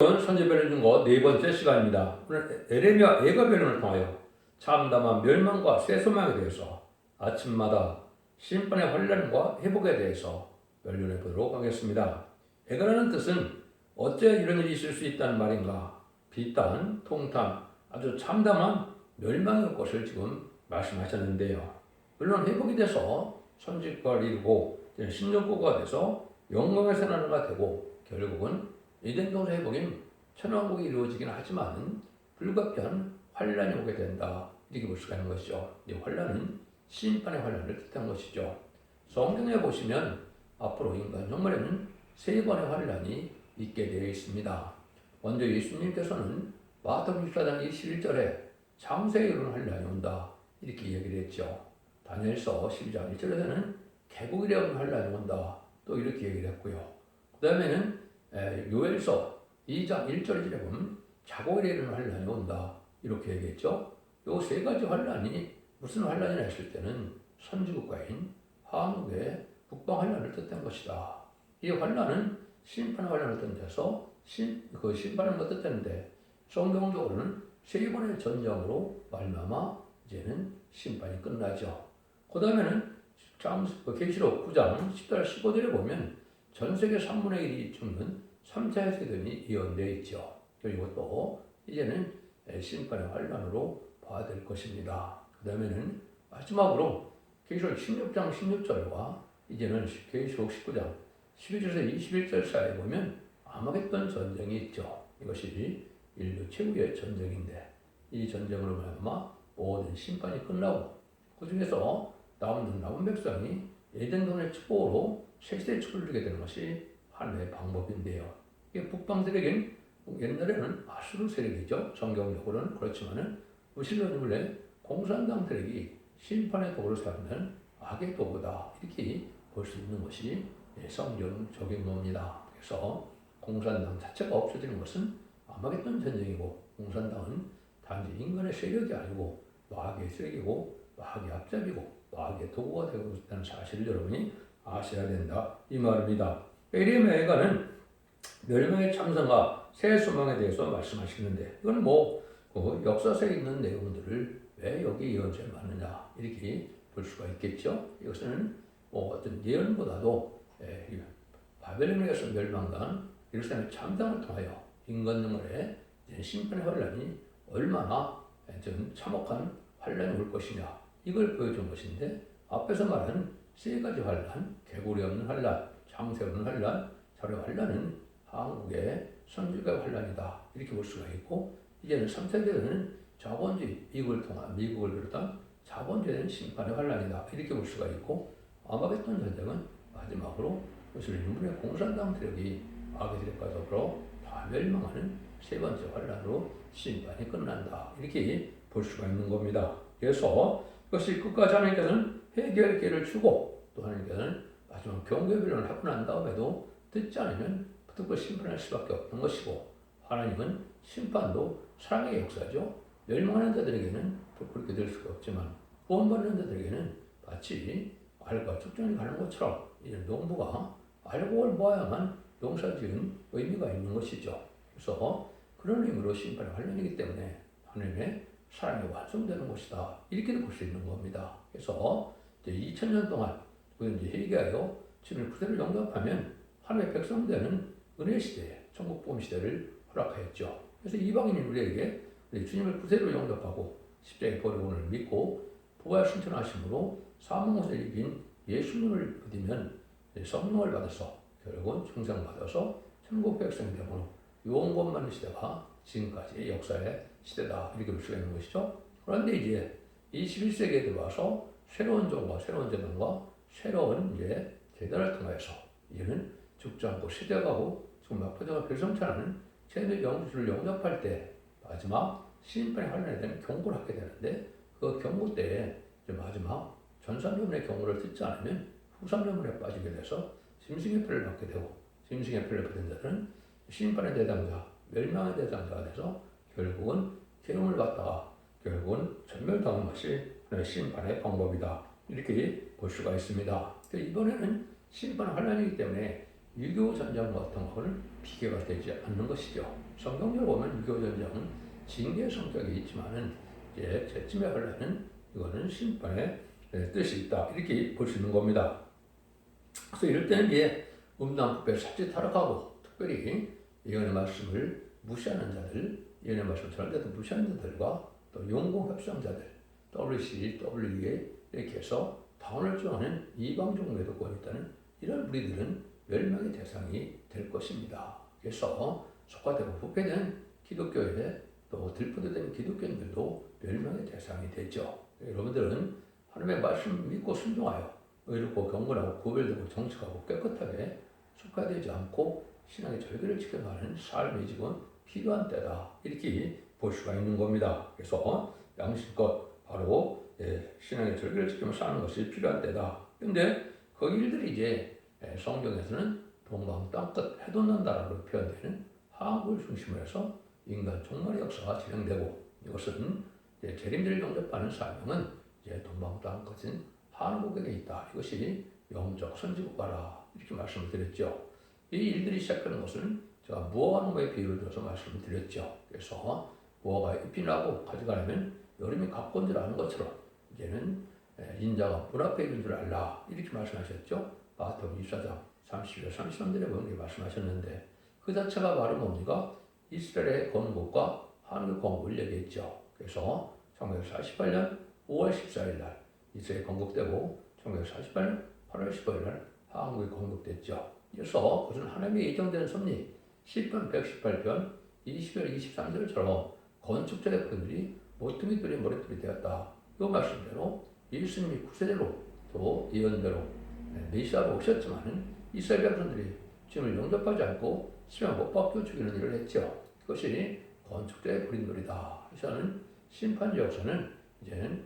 선제변론 증거 네 번째 시간입니다. 오늘 에레미야 예가 변론을 통하여 참담한 멸망과 새 소망에 대해서 아침마다 심판의 환란과 회복에 대해서 변론해 보도록 하겠습니다. 예가라는 뜻은 어째 이런 일이 있을 수 있다는 말인가? 비단, 통탄, 아주 참담한 멸망의 것을 지금 말씀하셨는데요. 물론 회복이 돼서 선지과를 이루고 신령고가 돼서 영광의 새나라가 되고 결국은 이된 동서 회복인 천왕국이 이루어지긴 하지만 불가피한 환란이 오게 된다. 이렇게 볼 수가 있는 것이죠. 이 환란은 심판의 환란을 뜻한 것이죠. 성경에 보시면 앞으로 인간 영말에는 세 번의 환란이 있게 되어 있습니다. 먼저 예수님께서는 마태복음 24장 21절에 장세에 이르는 환란이 온다. 이렇게 얘기를 했죠. 다니엘서 12장 1절에서는 개국이래 오는 환란이 온다. 또 이렇게 얘기를 했고요. 그 다음에는 요엘서 2장 1절에 보면 자고일에 이르는 환란이 온다. 이렇게 얘기했죠. 요 세 가지 환란이 무슨 환란이라 했을 때는 선지국가인 한국의 북방 환란을 뜻한 것이다. 이 환란은 심판의 환란을 뜻해서 그 심판을 뜻했는데 성경적으로는 세 번의 전쟁으로 말미암아 이제는 심판이 끝나죠. 그 다음에는 계시록 9장 10절 15절에 보면 전 세계 3분의 1이 죽는 3차 세대이 예언되어 있죠. 그리고 또 이제는 심판의 환란으로 봐야 될 것입니다. 그 다음에는 마지막으로 계시록 16장 16절과 이제는 계시록 19장 12절에서 21절 사이에 보면 아마겟돈 전쟁이 있죠. 이것이 인류 최후의 전쟁인데 이 전쟁으로 말미암아 모든 심판이 끝나고 그 중에서 남은 백성이 에덴동의 축복으로 세세의 축복을 누리게 되는 것이 하나의 방법인데요. 이게 북방세력은 옛날에는 아수르 세력이죠. 정경적으로는 그렇지만은 무신론의 공산당 세력이 심판의 도구를 사용하는 악의 도구다. 이렇게 볼 수 있는 것이 성경적인 겁니다. 그래서 공산당 자체가 없어지는 것은 아마겟돈 전쟁이고 공산당은 단지 인간의 세력이 아니고 마귀의 세력이고 마귀의 앞잡이고 마귀의 도구가 되고 있다는 사실을 여러분이 아셔야 된다. 이 말입니다. 에레미야 예가는 멸망의 참성과 새 소망에 대해서 말씀하시는데 이건 역사서에 있는 내용들을 왜 여기 예언서에 맞느냐 이렇게 볼 수가 있겠죠. 이것은 어떤 예언보다도 바벨론에서 멸망당한 예루살렘의 참담을 통하여 인간 영혼의 심판의 환란이 얼마나 참혹한 환란이 올 것이냐 이걸 보여준 것인데 앞에서 말한 세 가지 환란, 개구리 없는 환란, 장세 없는 환란, 자료 환란은 한국의 선지국의 환란이다 이렇게 볼 수가 있고 이제는 3세대는 자본주의, 미국을 비롯한 자본주의는 심판의 환란이다 이렇게 볼 수가 있고 아마겟돈 전쟁은 마지막으로 인물의 공산당 세력이 악의 세력과 더불어 다 멸망하는 세 번째 환란으로 심판이 끝난다 이렇게 볼 수가 있는 겁니다. 그래서 이것이 끝까지 하나님께서는 해결 기회를 주고 또 하나님께서는 마지막 경고의 변론을 하고 난 다음에도 듣지 않으면 붙들고 심판할 수밖에 없는 것이고 하나님은 심판도 사랑의 역사죠. 멸망하는 자들에게는 그렇게 될 수가 없지만 구원받는 자들에게는 마치 알과 축전이 가는 것처럼 이런 농부가 알곡을 모아야만 농사지은 의미가 있는 것이죠. 그래서 그런 의미로 심판의 환란이기 때문에 하나님의 사랑이 완성되는 것이다. 이렇게도 볼 수 있는 겁니다. 그래서 이제 2000년 동안 이제 회개하여 주님을 그대로 영접하면 하나님의 백성되는 은혜 시대에 천국 복음 시대를 허락하였죠. 그래서 이방인이 우리에게 주님을 그대로 영접하고 십자가의 보혈을 믿고 부활 신천하심으로 사망을 이긴 예수님을 믿으면 성령을 받아서 결국은 충성 받아서 천국 백성이 되므로 영원받는 시대가 지금까지의 역사의 시대다 이렇게 볼 수가 있는 것이죠. 그런데 이제 21세기에 들어와서 새로운 종과 새로운 재난과 새로운 대단을 통해서 이제는 죽지 않고 시대가고 지금 막부자가 별성찬하는 제 영주를 영접할 때 마지막 심판의 환란에 대한 경고를 하게 되는데 그 경고 때에 마지막 전산료문의 경고를 듣지 않으면 후산료문에 빠지게 돼서 짐승의 표를 받게 되고 짐승의 표를 받은 자들은 심판의 대상자, 멸망의 대상자가 돼서 결국은 계엄을 받다가 결국은 전멸당한 것이 심판의 방법이다. 이렇게 볼 수가 있습니다. 이번에는 심판 환란이기 때문에 유교 전쟁 같은 거는 비교가 되지 않는 것이죠. 성경적으로 보면 유교 전쟁은 징계 성격이 있지만은 이제 제쯤에 하려는 이거는 심판의 뜻이 있다 이렇게 볼 수 있는 겁니다. 그래서 이럴 때는 이제 음란법에 삽질 타락하고 특별히 예언의 말씀을 무시하는 자들, 예언의 말씀을 전할때도 무시하는 자들과 또 용공협상자들, WC, WEA 이렇게 해서 당원을 주장하는 이방종 매도권이 있다는 이런 무리들은 멸망의 대상이 될 것입니다. 그래서 속화되고 부패된 기독교에 또 들포된 기독교인들도 멸망의 대상이 되죠. 여러분들은 하나님의 말씀 믿고 순종하여 의롭고 경건하고 구별되고 정직하고 깨끗하게 속화되지 않고 신앙의 절개를 지켜가는 삶이 지금 필요한 때다 이렇게 볼 수가 있는 겁니다. 그래서 양심껏 바로 신앙의 절개를 지키면서 사는 것이 필요한 때다. 그런데 그 일들이 이제 성경에서는 동방 땅끝 해돋는다라고 표현되는 한국을 중심으로 해서 인간 종말의 역사가 진행되고 이것은 재림들을 영접하는 사명은 이제 동방 땅끝인 한국에게 있다. 이것이 영적 선지국가라 이렇게 말씀을 드렸죠. 이 일들이 시작하는 것은 제가 무화과 나무의 비유를 들어서 말씀을 드렸죠. 그래서 무화과가 잎이 나고 가지가 나면 여름이 가까운 줄 아는 것처럼 이제는 인자가 문 앞에 있는 줄 알라 이렇게 말씀하셨죠. 마태복음 24장 30절 33절에 보면 말씀하셨는데 그 자체가 바로 뭡니까? 이스라엘의 건국과 한국의 건국을 얘기했죠. 그래서 1948년 5월 14일 날 이스라엘 건국되고 1948년 8월 15일 날 한국이 건국됐죠. 그래서 그것은 하나님의 예정된 섭리 시편 118편 20절 23절처럼 건축자의 분들이 모퉁이들이 머리털이 되었다. 이 말씀대로 예수님이 구세대로 또 예언대로 메시아로 오셨지만은 이스라엘 백성들이 주님을 영접하지 않고 시간 못 받고 죽이는 일을 했죠. 그것이 건축자의 부린놀이다. 그래서는 심판의 역사는 이제는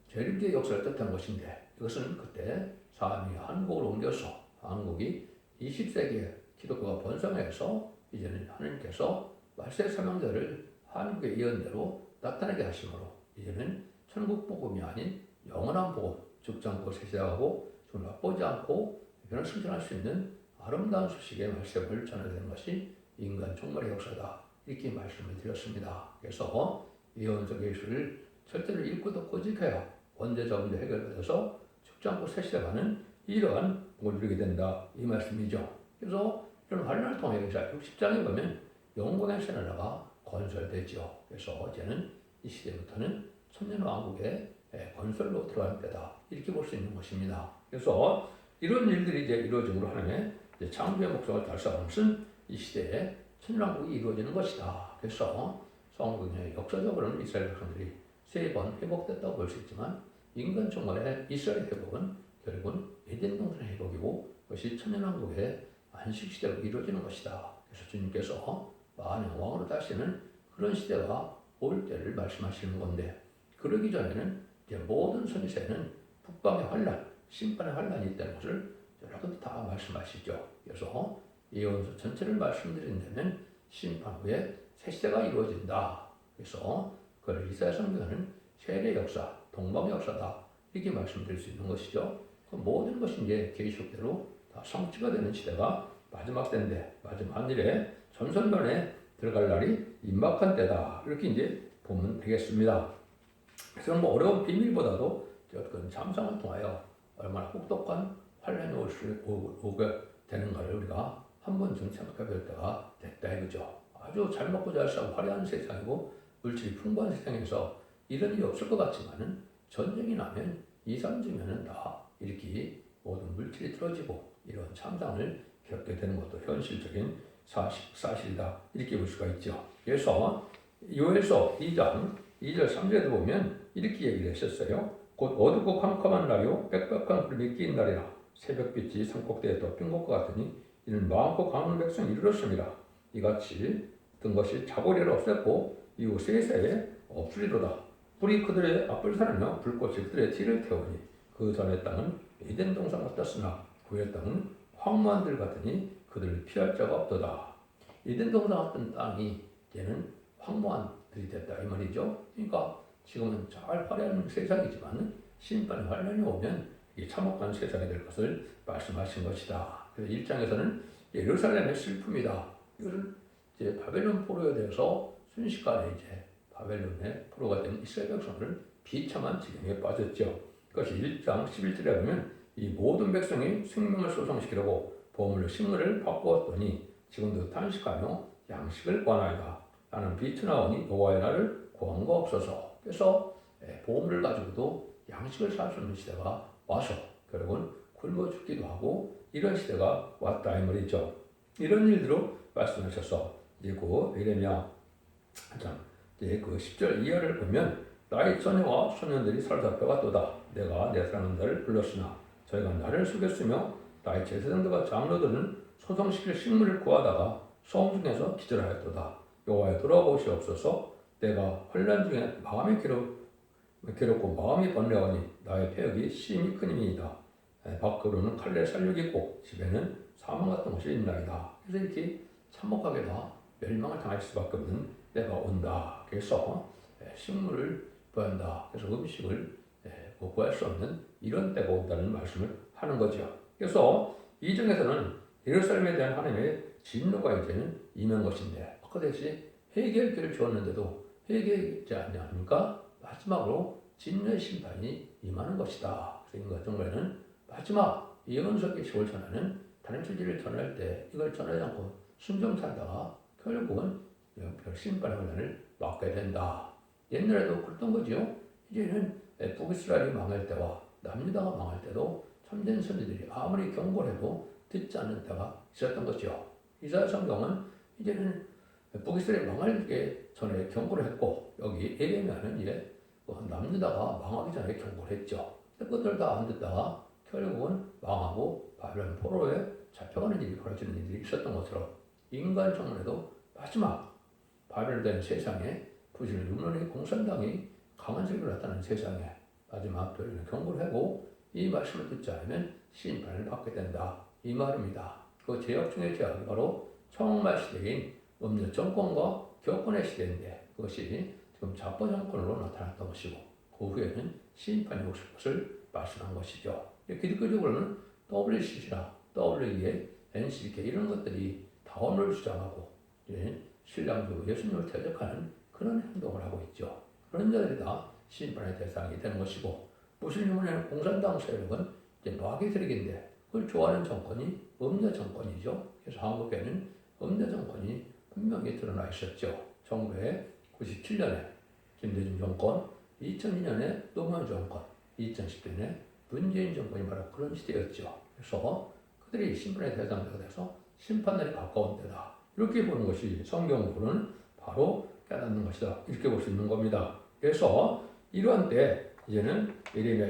재림의 역사를 뜻한 것인데 이것은 그때 사람이 한국으로 옮겨서 한국이 20세기에 기독교가 번성해서 이제는 하나님께서 말세 사명자를 한국의 예언대로 나타나게 하심으로 이제는 천국 복음이 아닌 영원한 복음, 죽지 않고 세세하고 죽을 맛보지 않고 변을 승천할 수 있는 아름다운 소식의 말씀을 전하게 되는 것이 인간 종말의 역사다. 이렇게 말씀을 드렸습니다. 그래서 예언적 예수를 절대로 읽고도 꼬집해야 원죄자 문제 해결돼서 죽지 않고 세세하는 이러한 복을 누리게 된다. 이 말씀이죠. 그래서 이런 환란을 통해 60장에 보면 영광의 새 나라가 건설되죠. 그래서 이제는 이 시대부터는 천년왕국의 건설로 들어가는 때다. 이렇게 볼 수 있는 것입니다. 그래서 이런 일들이 이제 이루어짐으로 하나님의 창조의 목적을 달성하는 것은 이 시대에 천년왕국이 이루어지는 것이다. 그래서 성경의 역사적으로는 이스라엘 백성들이 3번 회복됐다고 볼 수 있지만 인간 종말의 이스라엘 회복은 결국은 에덴 동산의 회복이고 그것이 천년왕국의 안식시대로 이루어지는 것이다. 그래서 주님께서 만왕 왕으로 다시는 그런 시대가 올 때를 말씀하시는 건데 그러기 전에는 이제 모든 선지서에는 북방의 환란, 심판의 환란이 있다는 것을 여러 번 다 말씀하시죠. 그래서 예언서 전체를 말씀드린다면 심판 후에 새 시대가 이루어진다. 그래서 그걸 이사야 선교는 세계 역사, 동방의 역사다. 이렇게 말씀드릴 수 있는 것이죠. 그 모든 것이 이제 계시록대로 다 성취가 되는 시대가 마지막 때인데 마지막 일에 전선변에 들어갈 날이 임박한 때다. 이렇게 이제 보면 되겠습니다. 그래서 뭐 어려운 비밀보다도 어떤 잠상을 통하여 얼마나 혹독한 환란이 오게 되는가를 우리가 한 번쯤 생각해 볼 때가 됐다 이거죠. 아주 잘 먹고 잘 살고 화려한 세상이고 물질이 풍부한 세상에서 이런 일이 없을 것 같지만은 전쟁이 나면 2, 3주면은 다 이렇게 모든 물질이 틀어지고 이런 참상을 겪게 되는 것도 현실적인 사실이다. 이렇게 볼 수가 있죠. 그래서 요엘서 2장 2절 3절에도 보면 이렇게 얘기를 하셨어요. 곧 어둡고 캄캄한 날이요 빽빽한 불이 낀 날이라 새벽빛이 산꼭대에 덮인 것과 같으니 이는 많고 강한 백성이 이르렀습니다. 이같이 든 것이 자고리를 없앴고 이후 세세에 없으리로다. 불이 그들의 앞을 사르며 불꽃이 그들의 뒤를 태우니 그 전의 땅은 에덴 동산 같았으나 그의 땅은 황무한 들 같으니 그들을 피할 자가 없도다. 에덴 동산 같은 땅이 이제는 황무한 들이 됐다 이 말이죠. 그러니까 지금은 잘 화려한 세상이지만 심판의 환란이 오면 이게 참혹한 세상이 될 것을 말씀하신 것이다. 그래서 1장에서는 예루살렘의 슬픔이다. 이것은 이제 바벨론 포로에 대해서 순식간에 이제 바벨론의 포로가 된 이스라엘 백성을 비참한 지경에 빠졌죠. 그것이 1장 11절에 보면 이 모든 백성이 생명을 소성시키려고 보물로 식물을 바꾸었더니 지금도 탄식하며 양식을 구하나이다. 나는 비천하오니 여호와의 날을 구한 거 없어서. 그래서 보물을 가지고도 양식을 살 수 있는 시대가 와서 결국은 굶어 죽기도 하고 이런 시대가 왔다 이 말이죠. 이런 일들로 말씀하셔서 이제 그 예레미야 이제 그 10절 이하를 보면 나의 처녀와 소년들이 살살펴갔도다. 내가 내 사랑하는 자를 불렀으나 저희가 나를 속였으며 나의 제사장들과 장로들은 소성시킬 식물을 구하다가 성중에서 기절하였도다. 여호와여 돌아보시옵소서. 내가 환난 중에 마음이 괴롭고 마음이 번뇌하니 나의 폐역이 심히 큰임이니이다. 밖으로는 칼날 살육이 있고 집에는 사망 같은 것이 있나이다. 그래서 이렇게 참혹하게 다 멸망을 당할 수밖에 없는 때가 온다. 그래서 식물을 구한다. 그래서 음식을 구할 수 없는 이런 때가 온다는 말씀을 하는 거죠. 그래서 이 장에서는 예루살렘에 대한 하나님의 진노가 이제는 임한 것인데 아까 다시 회개의 길을 주었는데도 회개하지 않으니까 마지막으로 진노의 심판이 임하는 것이다. 그래서 정말에는 마지막 예언서의 시월 전하는 다른 진리를 전할 때 이걸 전하지 않고 순종 살다가 결국은 심판의 혼란을 맞게 된다. 옛날에도 그랬던 거죠. 이제는 북이스라엘이 망할 때와 남유다가 망할 때도 참된 선지들이 아무리 경고를 해도 듣지 않는 때가 있었던 거죠. 이사야 성경은 이제는 북이스라엘이 망하기 전에 경고를 했고 여기 예레미야는 이제 남유다가 망하기 전에 경고를 했죠. 그것들 다 안 듣다가 결국은 망하고 바벨론 포로에 잡혀가는 일이 벌어지는 일이 있었던 것처럼 인간 정문에도 마지막 발열된 세상에 부지런히 눈원의 공산당이 강한 세력을 나타낸 세상에 마지막 결국은 경고를 하고 이 말씀을 듣지 않으면 심판을 받게 된다. 이 말입니다. 그 제약 중의 제약이 바로 청말 시대인 음료 정권과 교권의 시대인데 그것이 지금 자포 정권으로 나타났던 것이고 그 후에는 심판이 오실 것을 말씀한 것이죠. 기독교적으로는 WCC나 WEA, NCK 이런 것들이 다원을 주장하고 신랑적으로 예수님을 대적하는 그런 행동을 하고 있죠. 그런 자들이 다 심판의 대상이 되는 것이고 무슬림은 공산당 세력은 이제 마귀 세력인데 그걸 좋아하는 정권이 음녀 정권이죠. 그래서 한국에는 음녀 정권이 분명히 드러나 있었죠. 1997년에 김대중 정권, 2002년에 노무현 정권, 2010년에 문재인 정권이 바로 그런 시대였죠. 그래서 그들이 심판의 대상자가 돼서 심판날이 가까운 때다. 이렇게 보는 것이 성경으로는 바로 깨닫는 것이다. 이렇게 볼 수 있는 겁니다. 그래서 이러한 때 이제는 예레미야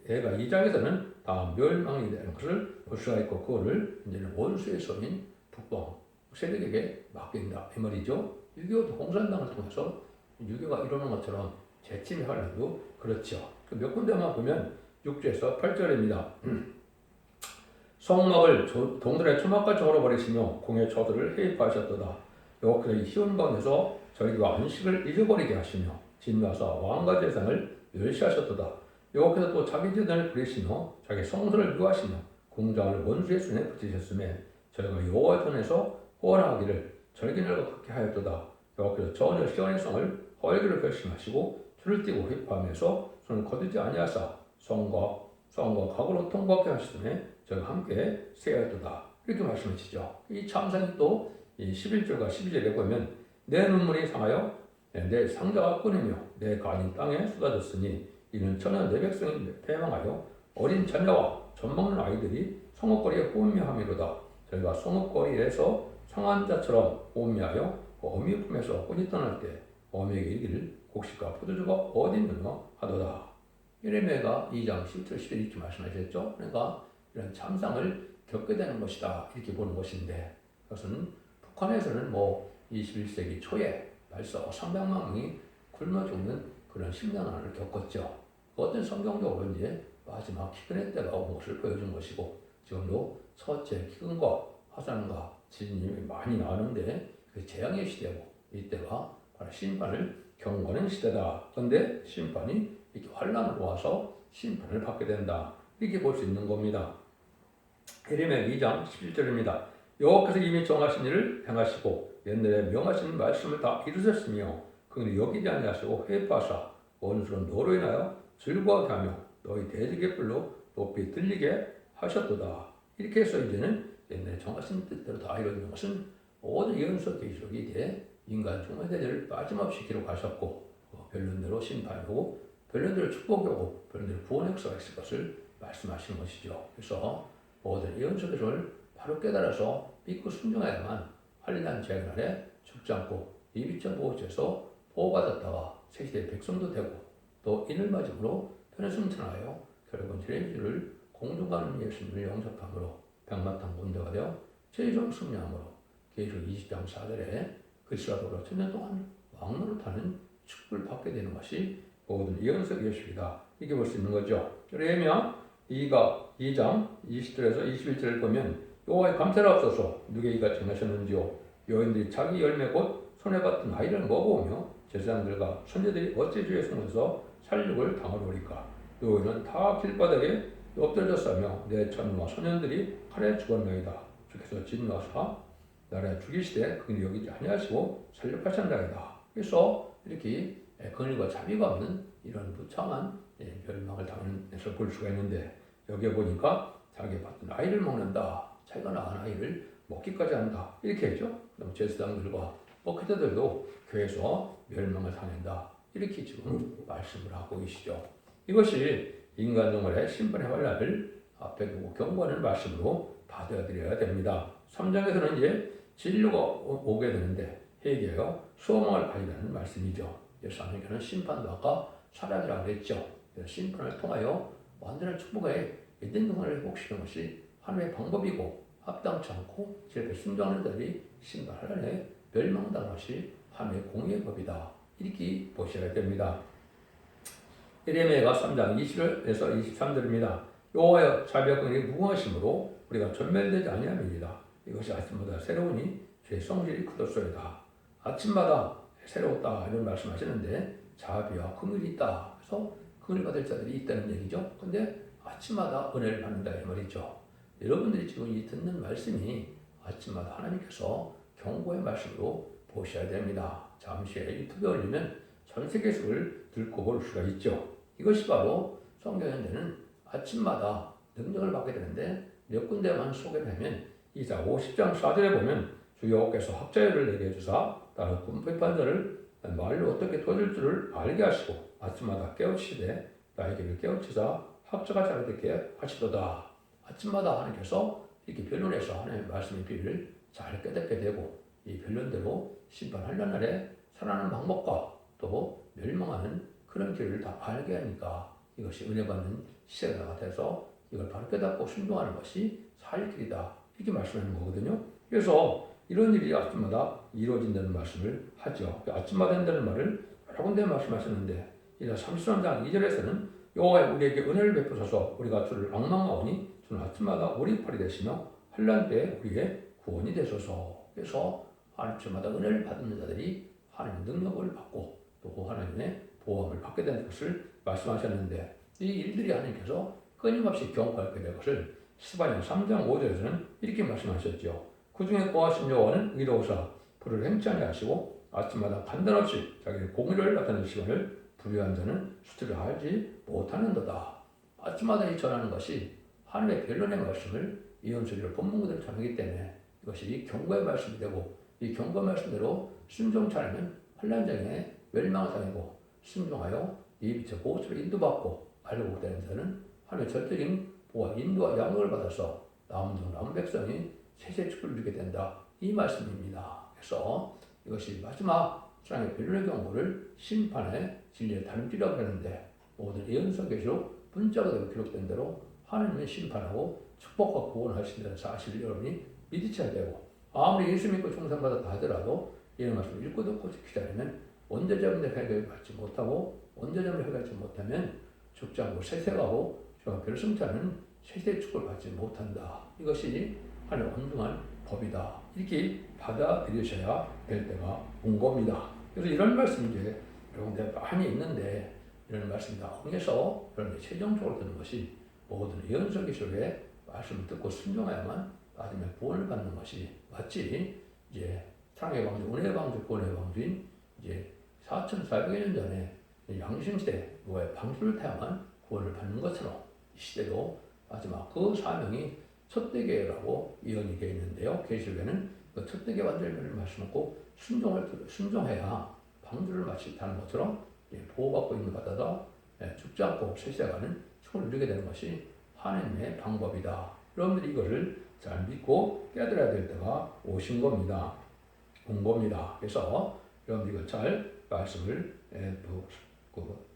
애가 2장에서는 다 멸망이 되는 것을 볼 수가 있고 그거를 이제는 원수의 손인 북방 세력에게 맡긴다. 이 말이죠. 유교도 공산당을 통해서 유교가 이루는 것처럼 재침이 하려도 그렇죠. 몇 군데만 보면 6절에서 8절입니다. 성막을 동들의 초막같이 헐어버리시며 공의 저들을 해입하셨도다. 여호와께서 이 시온 가운데서 저희가 안식을 잊어버리게 하시며 진노하사 왕과 제상을 멸시하셨도다. 여호와께서 또 자기 재단을 부리시며 자기 성소를 묘하시며 공장을 원수의 손에 붙이셨음에 저희가 여호와 전에서 호원하기를 절기날과 같게 하였도다. 여호와께서 전혀 시온의 성을 허회기로 결심하시고 줄을 띠고 회입하면서 손을 거두지 아니하사 성과 각으로 통곡하게 하시음에 저희가 함께 세하였도다. 이렇게 말씀하시죠. 이 참상이 또 11절과 12절에 보면 내 눈물이 상하여 내 상자가 끊이며 내 간이 땅에 쏟아졌으니 이는 전혀 내 백성이 패망하여 어린 자녀와 젖먹는 아이들이 성읍거리에 호미함이로다. 저희가 성읍거리에서 상한 자처럼 호미하여 어미 품에서 혼이 떠날 때 어미에게 이르기를 곡식과 포도주가 어디 있느냐 하도다. 예레미야가 2장 10절 11절 이렇게 말씀하셨죠. 그러니까 이런 참상을 겪게 되는 것이다. 이렇게 보는 것인데 그것은 북한에서는 21세기 초에 벌써 300만 명이 굶어 죽는 그런 심란함을 겪었죠. 어떤 성경적으로 이제 마지막 기근의 때가 온 것을 보여준 것이고 지금도 첫째 기근과 화산과 지진이 많이 나오는데 그 재앙의 시대고 이때가 바로 심판을 경고하는 시대다. 그런데 심판이 이렇게 환란으로 와서 심판을 받게 된다. 이렇게 볼 수 있는 겁니다. 예레미야 2장 11절입니다. 여호와께서 이미 정하신 일을 행하시고 옛날에 명하신 말씀을 다 이루셨으며 그는 여기지 아니하시고 회파하사 원수는 너로 인하여 즐거워하게 하며 너희 대적의 뿔로 높이 들리게 하셨도다. 이렇게 해서 이제는 옛날에 정하신 뜻대로 다 이루어진 것은 모든 예언서 계시록이 이제 인간 중의 대제를 빠짐없이 기록하셨고 변론대로 심판하고 변론대로 축복하고 변론대로 구원 역사가 있을 것을 말씀하시는 것이죠. 그래서 모든 예언서 계시록을 바로 깨달아서 믿고 순종해야만 환난 재앙 아래 죽지 않고 이비점 보호처에서 보호받았다가 새시대의 백성도 되고 또 인을 맞음으로 편에 승천하여 결국은 죄인들을 공중가는 예수님을 영접함으로 백마탄 본대가 되어 최종 승리함으로 계시록 20장 4절에 그리스도로 천년 동안 왕노릇하는 축복을 받게 되는 것이 모든 예언서 계시록이다. 이게 볼 수 있는 거죠. 예레미야 2장 20절에서 21절을 보면 여호와의 감사를 앞서서 누게 이같이 행하셨는지요. 여인들이 자기 열매 곧 손에 받던 아이를 먹어오며 제사장들과 선제들이 어찌 주의 손에서 살육을 당하려니까. 여인은 다 길바닥에 엎드려졌으며 내 처녀와 소년들이 칼에 죽었나이다. 주께서 진노하사 나라에 죽이시되 그는 여기지 아니하시고 살육하셨나이다. 그래서 이렇게 근일과 자비가 없는 이런 부참한 멸망을 당하는 것을 볼 수가 있는데 여기에 보니까 자기 받던 아이를 먹는다. 자기가 낳은 아이를 먹기까지 한다. 이렇게 했죠. 그럼 제사장들과 목회자들도 교회에서 멸망을 당한다. 이렇게 지금 말씀을 하고 계시죠. 이것이 인간 동물의 심판의 환란을 앞에 두고 경고하는 말씀으로 받아들여야 됩니다. 3장에서는 이제 진료가 오게 되는데 회개하여 소망을 가지라는 말씀이죠. 그래서 하나님께는 심판도 아까 사랑이라고 그랬죠. 심판을 통하여 완전한 축복에 믿는 동안을 회복시키는 것이 하나님의 방법이고 합당치 않고 제 순종하는 자들이 심판하려니 멸망당한 것이 하나님의 공의의 법이다. 이렇게 보셔야 됩니다. 예레미야가 3장 20절에서 23절입니다. 여호와여 자비하고 무궁하심으로 우리가 전멸되지 아니함이니이다. 이것이 아침마다 새로우니 주의 성질이 크도소이다. 아침마다 새로웠다 이런 말씀하시는데 자비와 긍휼이 있다. 그래서 긍휼 받을 자들이 있다는 얘기죠. 근데 아침마다 은혜를 받는다 이 말이죠. 여러분들이 지금 이 듣는 말씀이 아침마다 하나님께서 경고의 말씀으로 보셔야 됩니다. 잠시 후에 유튜브에 올리면 전 세계적을 듣고 볼 수가 있죠. 이것이 바로 성경에는 아침마다 능력을 받게 되는데 몇 군데만 소개를 하면 이사 50장 4절에 보면 주 여호와께서 학자열을 내게 해주사 나를 꿈꾸한 자를 말로 어떻게 도와줄 줄을 알게 하시고 아침마다 깨우치되 나에게 깨우치사 학자가 잘 듣게 하시도다. 아침마다 하나님께서 이렇게 변론해서 하나님의 말씀의 비밀을 잘 깨닫게 되고 이 변론대로 심판하려는 날에 살아나는 방법과 또 멸망하는 그런 길을 다 알게 하니까 이것이 은혜 받는 시대가 돼서 이걸 바로 깨닫고 순종하는 것이 살 길이다. 이렇게 말씀하는 거거든요. 그래서 이런 일이 아침마다 이루어진다는 말씀을 하죠. 아침마다 한다는 말을 여러 군데 말씀하셨는데 이제 33장 2절에서는 여호와여 우리에게 은혜를 베푸소서 우리가 주를 앙망하오니 주는 아침마다 우리 팔이 되시며 환난 때에 우리의 구원이 되소서. 그래서 아침마다 은혜를 받는 자들이 하나님의 능력을 받고 또 하나님의 보호함을 받게 되는 것을 말씀하셨는데 이 일들이 하나님께서 끊임없이 경고하게 될 것을 스바냐 3장 5절에서는 이렇게 말씀하셨죠. 그 중에 거하신 여호와는 의로우사 불을 행치 아니하시고 아침마다 간단없이 자기의 공의를 나타내는 시간을 불의한 자는 수치를 알지 못하는도다. 아침마다 이 전하는 것이 하나님의 변론의 말씀을 예언서리로 본문 그대로 전하기 때문에 이것이 경고의 말씀이 되고 이 경고 말씀대로 순종치 않으면 환난장에 멸망을 당하고 순종하여 이 빛의 보호처를 인도받고 알고 되는 자는 하나님의 절대적인 보호와 인도와 양육을 받아서 남은 백성이 세세 축복을 누리게 된다. 이 말씀입니다. 그래서 이것이 마지막 사랑의 변론의 경고를 심판의 진리의 단비라고 하는데 모든 예언서 계시록 문자가 기록된 대로 하나님의 심판하고 축복과 구원하신다는 사실을 여러분이 믿으셔야 되고 아무리 예수 믿고 충성받았다 하더라도 이런 말씀을 읽고 듣고 지키지 않으면 원죄자분의 회개를 받지 못하고 원죄자분의 회개하지 못하면 죽지 않고 세세가고 결승자는 세세의 축복을 받지 못한다. 이것이 하나님의 온중한 법이다. 이렇게 받아들이셔야 될 때가 온 겁니다. 그래서 이런 말씀이 이제 여러분들 많이 있는데 이런 말씀이 다 통해서 여러분이 최종적으로 듣는 것이 모든 예언서 기술의 말씀을 듣고 순종해야만 마지막에 구원을 받는 것이 마치 이제 사랑의 방주, 은혜의 방주, 구원의 방주인 이제 4,400여 년 전에 양심시대 노아의 방주를 타야만 구원을 받는 것처럼 이 시대도 마지막 그 사명이 첫대계라고 예언이 되어 있는데요. 계시록에는 그 첫대계 완전을 말씀을 꼭 순종해야 방주를 마치 타는 것처럼 보호받고 있는 바다다 죽지 않고 쇠시대가는 축을 누리게 되는 것이 하나님의 방법이다. 여러분들이 이것을 잘 믿고 깨달아야 될 때가 오신 겁니다. 온 겁니다. 그래서 여러분들이 이걸 잘 말씀을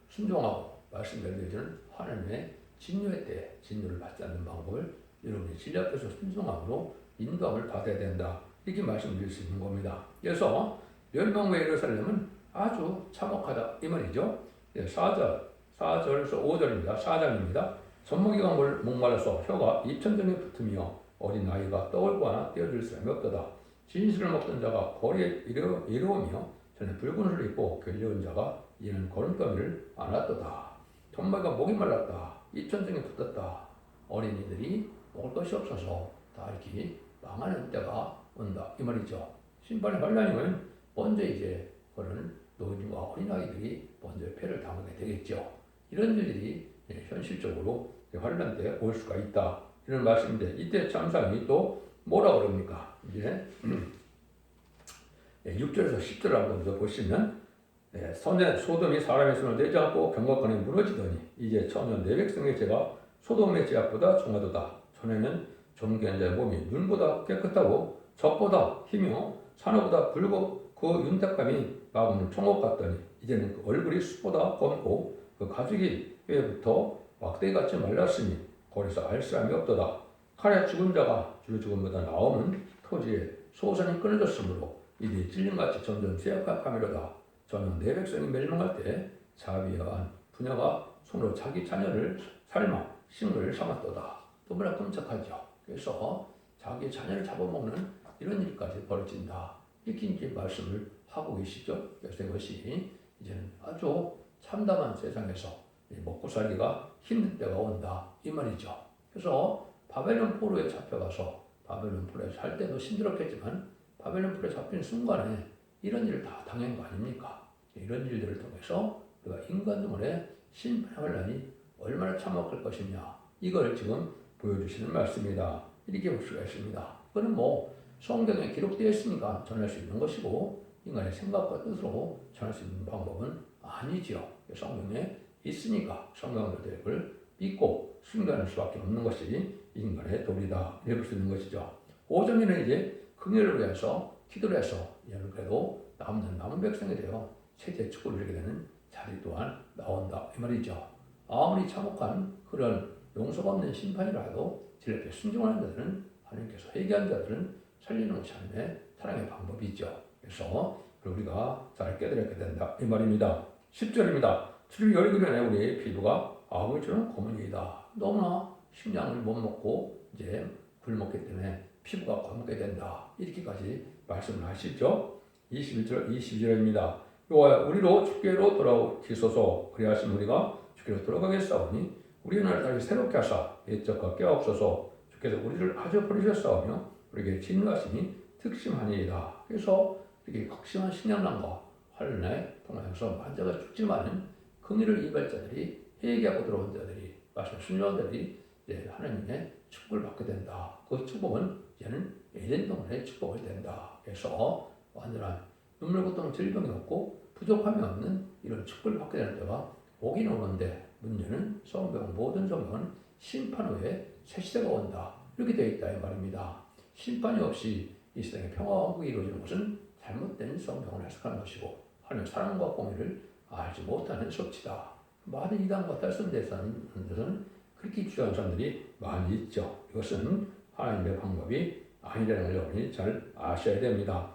순종하고 말씀대로 되는 하나님의 진노의 때 진노를 받지 않는 방법을 여러분이 진리 앞에서 순종함으로 인도함을 받아야 된다. 이렇게 말씀드릴 수 있는 겁니다. 그래서 멸망 후의 예루살렘은 아주 참혹하다 이 말이죠. 4절에서 5절입니다. 4장입니다. 젖먹이가 목말라서 혀가 입천장에 붙으며 어린 아이가 떡을 구하나 떼어줄 사람이 없도다. 진실을 먹던 자가 거리에 이르오며 전에 붉은 옷을 입고 게을리운 자가 이는 걸음더미를 안았도다. 젖먹이가 목이 말랐다. 입천장에 붙었다. 어린이들이 먹을 것이 없어서 다 이렇게 망하는 때가 온다 이 말이죠. 심판의 환란이면 먼저 이제 그런 노인과 어린아이들이 먼저 패를 당하게 되겠죠. 이런 일들이 현실적으로 환란 때 올 수가 있다 이런 말씀인데 이때 참상이 또 뭐라 그럽니까? 이제 6절에서 10절을 한번 보시면 소돔이 사람의 손을 대지 않고 경각관에 무너지더니 이제 천년 내 백성의 죄가 소돔의 죄악보다 중하도다. 전에는 존귀한 자의 몸이 눈보다 깨끗하고 젖보다 희며 산호보다 붉고 그 윤택감이 마음을 총옥 같더니 이제는 그 얼굴이 숯보다 검고 그 가죽이 뼈부터 막대기같이 말랐으니 거기서 알 사람이 없도다. 칼에 죽은 자가 주로 죽음보다 나오면 토지에 소선이 끊어졌으므로 이들이 찔림같이 점점 쇠약함이로다. 저는 내 백성이 멸망할 때 자비한 부녀가 손으로 자기 자녀를 삶아 식물을 삼았도다. 너무나 끔찍하죠. 그래서 자기 자녀를 잡아먹는 이런 일까지 벌어진다. 이렇게 이제 말씀을 하고 계시죠. 그래서 이것이 이제는 아주 참담한 세상에서 먹고 살기가 힘든 때가 온다 이 말이죠. 그래서 바벨론 포로에 잡혀가서 바벨론 포로에 살 때도 힘들었겠지만 바벨론 포로에 잡힌 순간에 이런 일을 다 당한 거 아닙니까? 이런 일들을 통해서 우리가 인간 등의 심판의 환란이 얼마나 참혹할 것이냐 이걸 지금 보여주시는 말씀이다. 이렇게 볼 수가 있습니다. 그거는 뭐 성경에 기록되어 있으니까 전할 수 있는 것이고 인간의 생각과 뜻으로 전할 수 있는 방법은 아니지요. 성경에 있으니까 성경들을 믿고 순교하는 수밖에 없는 것이 인간의 도리다. 이렇게 볼 수 있는 것이죠. 5장에는 이제 긍휼을 위해서 기도를 해서 얘는 그래도 남은 백성이 되어 세계 축복을 이루게 되는 자리 또한 나온다 이 말이죠. 아무리 참혹한 그런 용서가 없는 심판이라도 질 앞에 순종하는 자들은 하나님께서 회개한 자들은 살리는 것이 하나님의 사랑의 방법이죠. 그래서 우리가 잘 깨달아야 된다 이 말입니다. 10절입니다. 주를 열기 전에 우리의 피부가 아버지처럼 검은이다. 너무나 식량을 못 먹고 이제 굶었기 때문에 피부가 검게 된다. 이렇게까지 말씀을 하시죠. 21절, 22절입니다. 여호와여 우리로 주께로 돌아오시소서. 그리하시면 우리가 주께로 돌아가겠사오니 우리의 날을 다시 새롭게 하사 옛적과 깨옵소서. 주께서 우리를 아주 버리셨사오며 우리에게 진노하시니 특심하니이다. 그래서 이렇게 극심한 식량난과 환난에 동하여서 만자가 죽지만은 긍휼을 입을 자들이 회개하고 들어온 자들이 말씀 순종한 자들이 하나님의 축복을 받게 된다. 그 축복은 이제는 에덴 동안의 축복이 된다. 그래서 완전한 눈물 고통 질병이 없고 부족함이 없는 이런 축복을 받게 되는 때가 오긴 오는데 문제는 모든 성경은 심판 후에 새 시대가 온다. 이렇게 되어 있다 이 말입니다. 심판이 없이 이 세상에 평화와 한국이 이루어지는 것은 잘못된 성경을 해석하는 것이고 하나님의 사랑과 공의를 알지 못하는 수치다. 많은 이단과 딸선대에서는 그렇게 주장하는 사람들이 많이 있죠. 이것은 하나님의 방법이 아니라는 걸 여러분이 잘 아셔야 됩니다.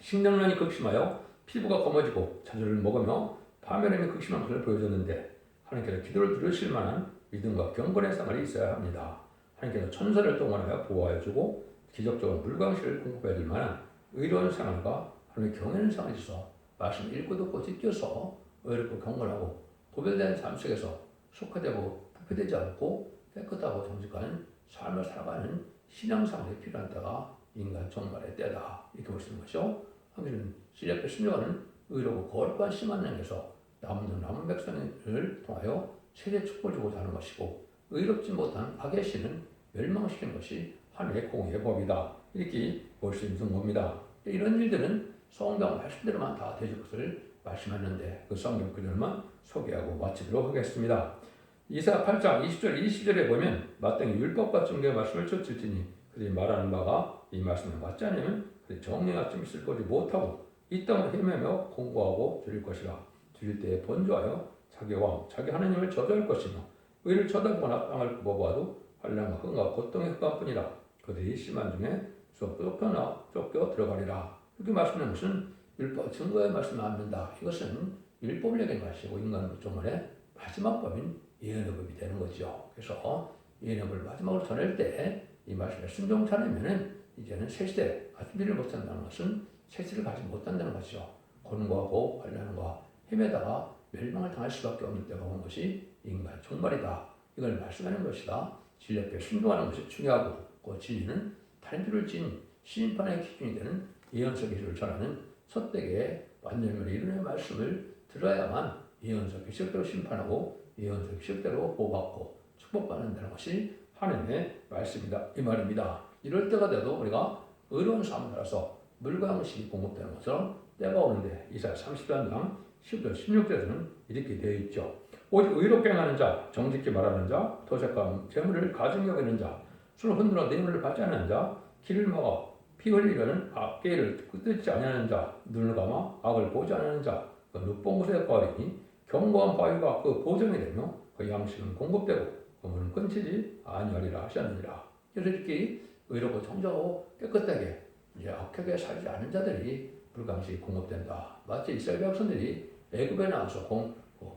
식량난이 극심하여 피부가 검어지고 자주를 먹으며 파멸함이 극심한 것을 보여줬는데 하나님께서 기도를 들으실 만한 믿음과 경건의 생활이 있어야 합니다. 하나님께서 천사를 동원하여 보호해주고 기적적으로 물광실을 공급해줄 만한 의로운 생활과 하나님의 경외하는 생활이 있어 말씀 읽고 듣고 지켜서 의롭고 경건하고 구별된 삶 속에서 속화되고 부패되지 않고 깨끗하고 정직한 삶을 살아가는 신앙생활이 필요한 때가 인간 종말의 때다. 이렇게 볼 수 있는 것이죠. 한편은 신약의 순종하는 의로고 거룩한 씨 만남에서 남은 백성을 통하여 세대 축복을 주고자 하는 것이고 의롭지 못한 악의 씨는 멸망시키는 것이 하나님의 공의의 법이다. 이렇게 볼 수 있는 겁니다. 이런 일들은 성경 말씀대로만 다 되실 것을 말씀했는데 그 성경 그대로만 소개하고 마치도록 하겠습니다. 이사야 8장 20절 20절에 보면 마땅히 율법과 증거의 말씀을 쫓을지니 그들이 말하는 바가 이 말씀에 맞지 않으면 그들이 정령이 좀 있을 거지 못하고 이 땅을 헤매며 공고하고 줄일 것이라. 줄일 때에 번조하여 자기 왕 자기 하나님을 저주할 것이며 의를 쳐다보거나 땅을 굽어보아도 환난과 흥과 고통의 흑암뿐이라. 그들이 심한 중에 쫓겨 들어가리라. 이렇게 말씀하는 것은 율법 증거의 말씀을 않는다. 이것은 율법을 얘기하는 것이고 인간 종말의 마지막 법인 예언의 법이 되는 거죠. 그래서 예언의 법을 마지막으로 전할 때 이 말씀에 순종치 않으면은 이제는 새 시대 준비를 못한다는 것은 새 시대를 가지 못한다는 것이죠. 곤고하고 환난과 헤매다가 멸망을 당할 수밖에 없는 때가 온 것이 인간 종말이다. 이걸 말씀하는 것이다. 진리 앞에 순종하는 것이 중요하고 그 진리는 탄주를 진 심판의 기준이 되는 예언서 기술을 전하는 첫대의 완전히 이루는 말씀을 들어야만 예언서 기술대로 심판하고 예언서 기술대로 보호받고 축복받는다는 것이 하나님의 말씀이다. 이 말입니다. 이럴 때가 돼도 우리가 의로운 삶을 살아서 물과 양식이 공급되는 것처럼 때가 오는데 이사야 30장 10절 16절에는 이렇게 되어 있죠. 오직 의롭게 행하는 자, 정직히 말하는 자, 도색과 재물을 가증히 여기는 자, 술을 흔들어 뇌물을 받지 않는 자, 길을 막아 피 흘리려는 악계를 끄트지 아니하는 자, 눈을 감아 악을 보지 않는 자, 그 눕봉구세의 거리니 견고한 바위가 그 보정이 되며 그 양식은 공급되고 그 문은 끊기지 아니하리라 하셨느니라. 그래서 이렇게 의롭고 정정하고 깨끗하게 이제 악하게 살지 않은 자들이 물과 양식이 공급된다. 마치 이스라엘 백성들이 애굽에 나와서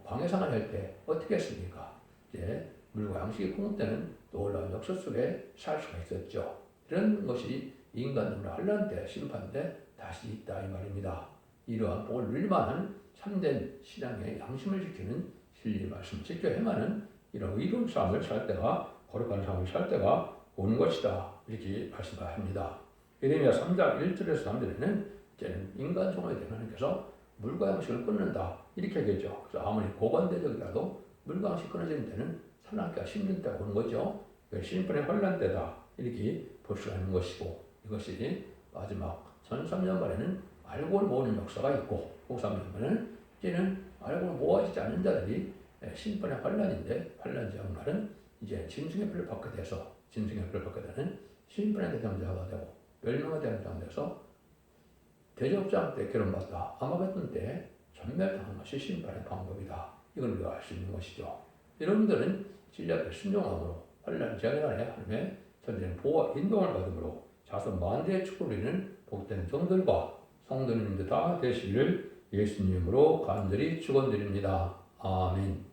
광해상을 할 때 어떻게 했습니까? 이제 물과 양식이 공급되는 놀라운 역사 속에 살 수가 있었죠. 이런 것이 인간으로 환난 때, 심판 때 다시 있다 이 말입니다. 이러한 복을 누릴만한 참된 신앙의 양심을 지키는 진리 말씀을 지켜 행하는 이런 의로운 삶을 살 때가 거룩한 삶을 살 때가 오는 것이다. 이렇게 말씀합니다. 예레미야 3장 1절에서 3절에는 이제는 인간 종에 대한 하나님께서 물과 양식을 끊는다. 이렇게 얘기했죠. 그래서 아무리 고관대적이라도 물과 양식 끊어지는 때는 살아남기가 힘든 때가 오는 거죠. 심판의 환난 때다. 이렇게 볼 수가 있는 것이고 이것이 마지막 1300년 만에는 알고를 모으는 역사가 있고 53년 만에는 이제는 알고를 모아지지 않는 자들이 심판의 환난인데 환난 장날은 이제 짐승의 피를 받게 돼서 짐승의 피를 받게 되는 심판의 대상자가 되고 멸망의 대상자가 돼서 대접자한테 결혼받다 아마겟돈 때 전멸당한 것이 심판의 방법이다. 이걸 우리가 알 수 있는 것이죠. 여러분들은 진리 앞에 순종함으로 환난 재앙날에 하나님의 전쟁 보호와 인도를 받음으로 자손 만대의 축복을 이루는 복된 종들과 성도님들 다 되시기를 예수님으로 간절히 축원드립니다. 아멘.